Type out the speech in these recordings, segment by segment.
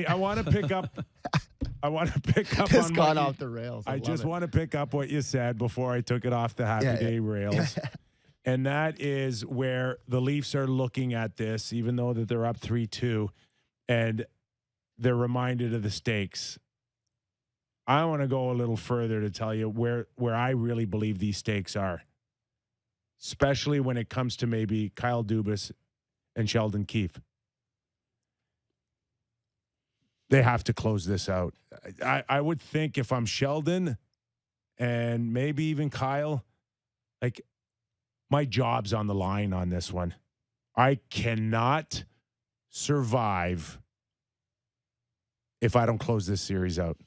I want to pick up. I want to pick up It's on gone what off the rails. I love just it. want to pick up what you said before I took it off the happy day rails. And that is where the Leafs are looking at this, even though that they're up 3-2, and they're reminded of the stakes. I want to go a little further to tell you where I really believe these stakes are, especially when it comes to maybe Kyle Dubas and Sheldon Keefe. They have to close this out. I would think if I'm Sheldon and maybe even Kyle, like, my job's on the line on this one. I cannot survive if I don't close this series out.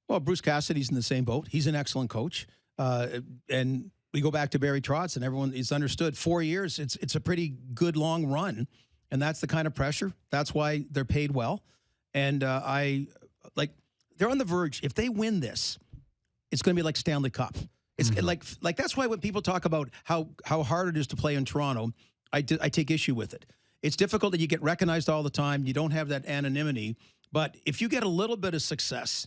Well, Bruce Cassidy's in the same boat. He's an excellent coach. And we go back to Barry Trotz, and everyone is understood 4 years. It's a pretty good long run. And that's the kind of pressure. That's why they're paid well. And they're on the verge. If they win this, it's going to be like Stanley Cup. It's like that's why when people talk about how hard it is to play in Toronto, I take issue with it. It's difficult that you get recognized all the time. You don't have that anonymity. But if you get a little bit of success,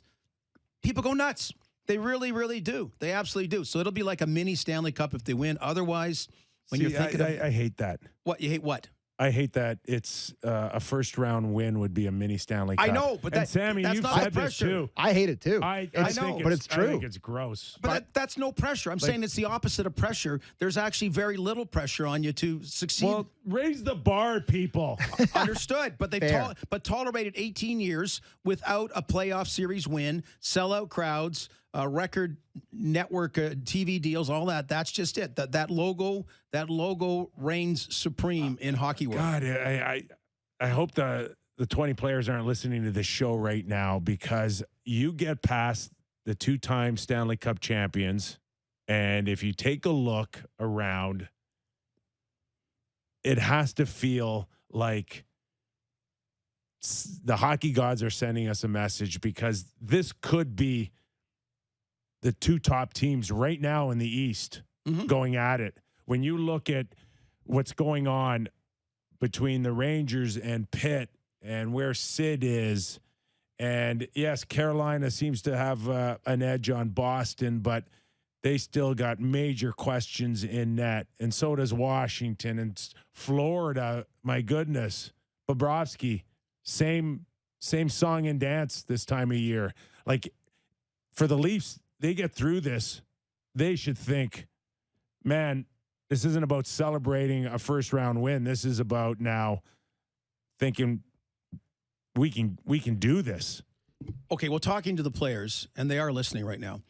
people go nuts. They really, really do. They absolutely do. So it'll be like a mini Stanley Cup if they win. Otherwise, when you're thinking I hate that. What? You hate what? I hate that it's a first-round win would be a mini Stanley Cup. I know, but Sammy, that's you've not said this too. I hate it too. I know, but it's true. I think it's gross. But that's no pressure. I'm saying it's the opposite of pressure. There's actually very little pressure on you to succeed. Well, raise the bar, people. Understood. But they've tolerated 18 years without a playoff series win, sellout crowds, record network TV deals, all that. That's just it. That logo reigns supreme in hockey world. God, I hope the 20 players aren't listening to this show right now, because you get past the two-time Stanley Cup champions, and if you take a look around, it has to feel like the hockey gods are sending us a message, because this could be the two top teams right now in the East going at it. When you look at what's going on between the Rangers and Pitt and where Sid is, and yes, Carolina seems to have an edge on Boston, but they still got major questions in net, and so does Washington and Florida. My goodness, Bobrovsky, same song and dance this time of year. Like, for the Leafs, they get through this, they should think, man, this isn't about celebrating a first-round win. This is about now thinking we can do this. Okay, well, talking to the players, and they are listening right now,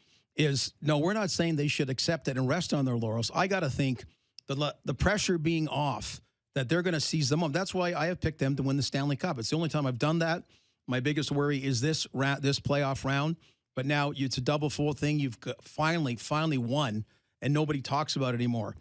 no, we're not saying they should accept it and rest on their laurels. I got to think the pressure being off, that they're going to seize them up. That's why I have picked them to win the Stanley Cup. It's the only time I've done that. My biggest worry is this playoff round. But now it's a double full thing. You've finally won, and nobody talks about it anymore.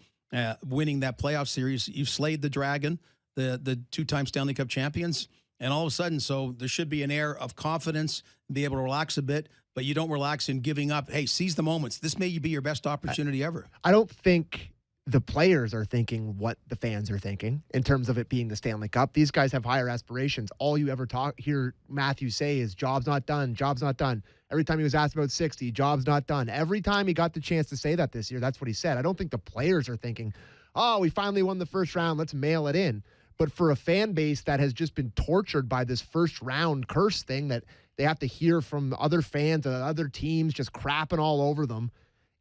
Winning that playoff series, you've slayed the Dragon, the two-time Stanley Cup champions, and all of a sudden, so there should be an air of confidence, be able to relax a bit, but you don't relax in giving up. Hey, seize the moments. This may be your best opportunity ever. I don't think the players are thinking what the fans are thinking in terms of it being the Stanley Cup. These guys have higher aspirations. All you ever hear Matthew say is job's not done, job's not done. Every time he was asked about 60, job's not done. Every time he got the chance to say that this year, that's what he said. I don't think the players are thinking, oh, we finally won the first round, let's mail it in. But for a fan base that has just been tortured by this first round curse thing that they have to hear from other fans and other teams just crapping all over them,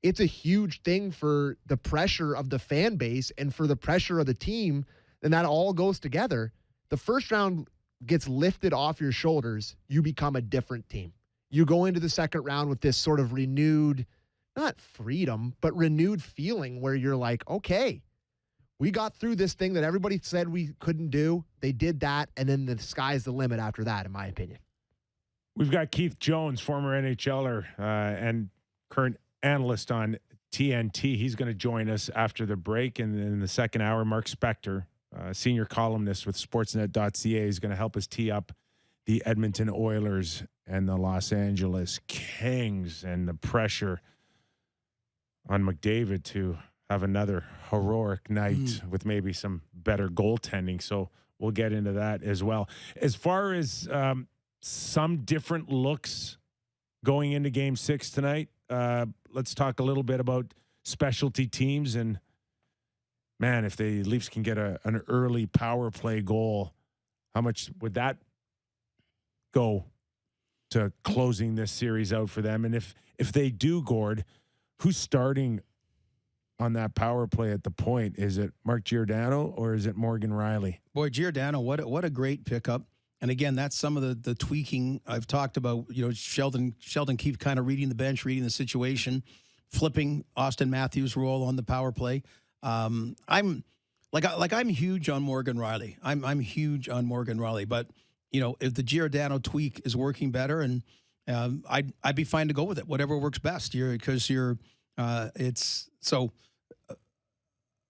it's a huge thing for the pressure of the fan base and for the pressure of the team, and that all goes together. The first round gets lifted off your shoulders, you become a different team. You go into the second round with this sort of renewed, not freedom, but renewed feeling where you're like, okay, we got through this thing that everybody said we couldn't do. They did that, and then the sky's the limit after that, in my opinion. We've got Keith Jones, former NHLer and current analyst on TNT. He's going to join us after the break. And in the second hour, Mark Spector, senior columnist with Sportsnet.ca, is going to help us tee up the Edmonton Oilers and the Los Angeles Kings and the pressure on McDavid to have another heroic night with maybe some better goaltending. So we'll get into that as well. As far as some different looks going into Game 6 tonight. Let's talk a little bit about specialty teams. And, man, if the Leafs can get an early power play goal, how much would that go to closing this series out for them? And if they do, Gord, who's starting on that power play at the point? Is it Mark Giordano or is it Morgan Riley? Boy, Giordano, what a great pickup. And again, that's some of the tweaking I've talked about. You know, Sheldon Keefe kind of reading the bench, reading the situation, flipping Austin Matthews' role on the power play. I'm huge on Morgan Riley. I'm huge on Morgan Riley. But you know, if the Giordano tweak is working better, and I'd be fine to go with it. Whatever works best.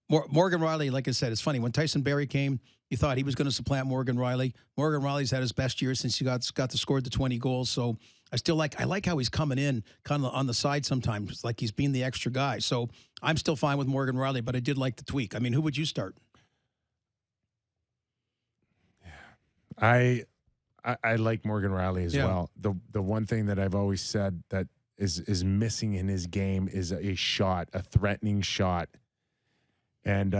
Morgan Riley, like I said, it's funny. When Tyson Barrie came, you thought he was going to supplant Morgan Riley. Morgan Riley's had his best year since he got to score the 20 goals. So I like how he's coming in kind of on the side sometimes. It's like he's being the extra guy. So I'm still fine with Morgan Riley, but I did like the tweak. I mean, who would you start? I like Morgan Riley as well. The one thing that I've always said that is missing in his game is a shot, a threatening shot. And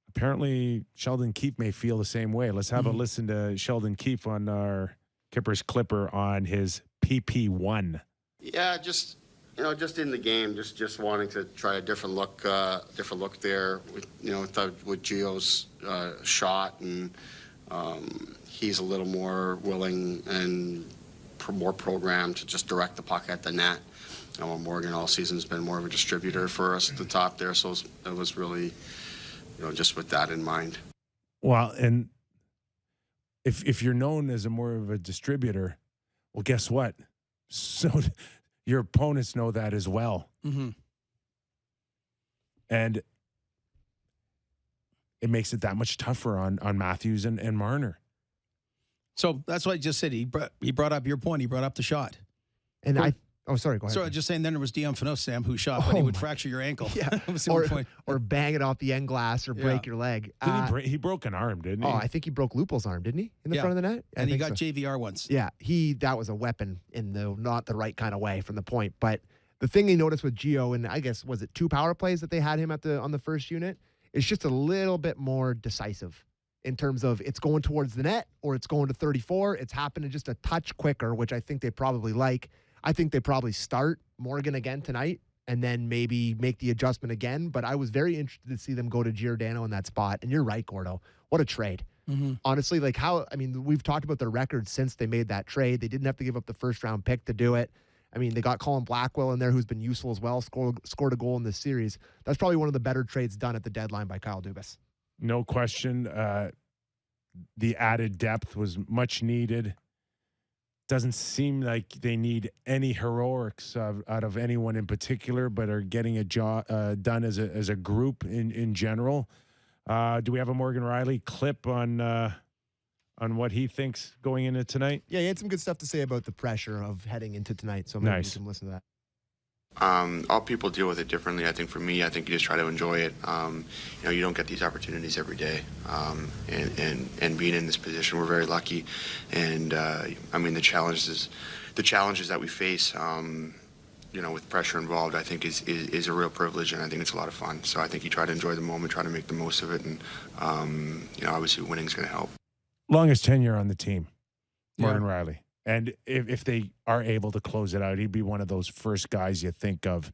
apparently Sheldon Keefe may feel the same way. Let's have a listen to Sheldon Keefe on our Kippers Clipper on his PP1. Yeah, just in the game, just wanting to try a different look there. With Gio's shot, and he's a little more willing and more programmed to just direct the puck at the net. Morgan all season has been more of a distributor for us at the top there, so it was really, just with that in mind. Well, and if you're known as more of a distributor, well, guess what? So your opponents know that as well. Mm-hmm. And it makes it that much tougher on Matthews and Marner. So that's what I just said. He brought up your point. He brought up the shot. And sorry, go ahead. So just saying, then there was Dion Phaneuf, Sam, who shot, but he would fracture your ankle. Yeah, That was the point. or bang it off the end glass or break your leg. He broke an arm, didn't he? Oh, I think he broke Lupul's arm, didn't he, in the front of the net? And he got so. JVR once. Yeah, that was a weapon in not the right kind of way from the point. But the thing you noticed with Gio, and I guess was it 2 power plays that they had him on the first unit, is just a little bit more decisive in terms of it's going towards the net or it's going to 34. It's happening just a touch quicker, which I think they probably like. I think they probably start Morgan again tonight and then maybe make the adjustment again. But I was very interested to see them go to Giordano in that spot. And you're right, Gordo. What a trade. Mm-hmm. Honestly, we've talked about their record since they made that trade. They didn't have to give up the first-round pick to do it. I mean, they got Colin Blackwell in there, who's been useful as well, scored a goal in this series. That's probably one of the better trades done at the deadline by Kyle Dubas. No question. The added depth was much needed. Doesn't seem like they need any heroics out of anyone in particular, but are getting a job done as a group in general. Do we have a Morgan Riley clip on what he thinks going into tonight? Yeah, he had some good stuff to say about the pressure of heading into tonight, so maybe you can listen to that. All people deal with it differently. I think for me, I think you just try to enjoy it. You don't get these opportunities every day. And being in this position, we're very lucky. And the challenges that we face, with pressure involved, I think is a real privilege, and I think it's a lot of fun. So I think you try to enjoy the moment, try to make the most of it, and obviously winning is going to help. Longest tenure on the team, Morgan Riley. And if they are able to close it out, he'd be one of those first guys you think of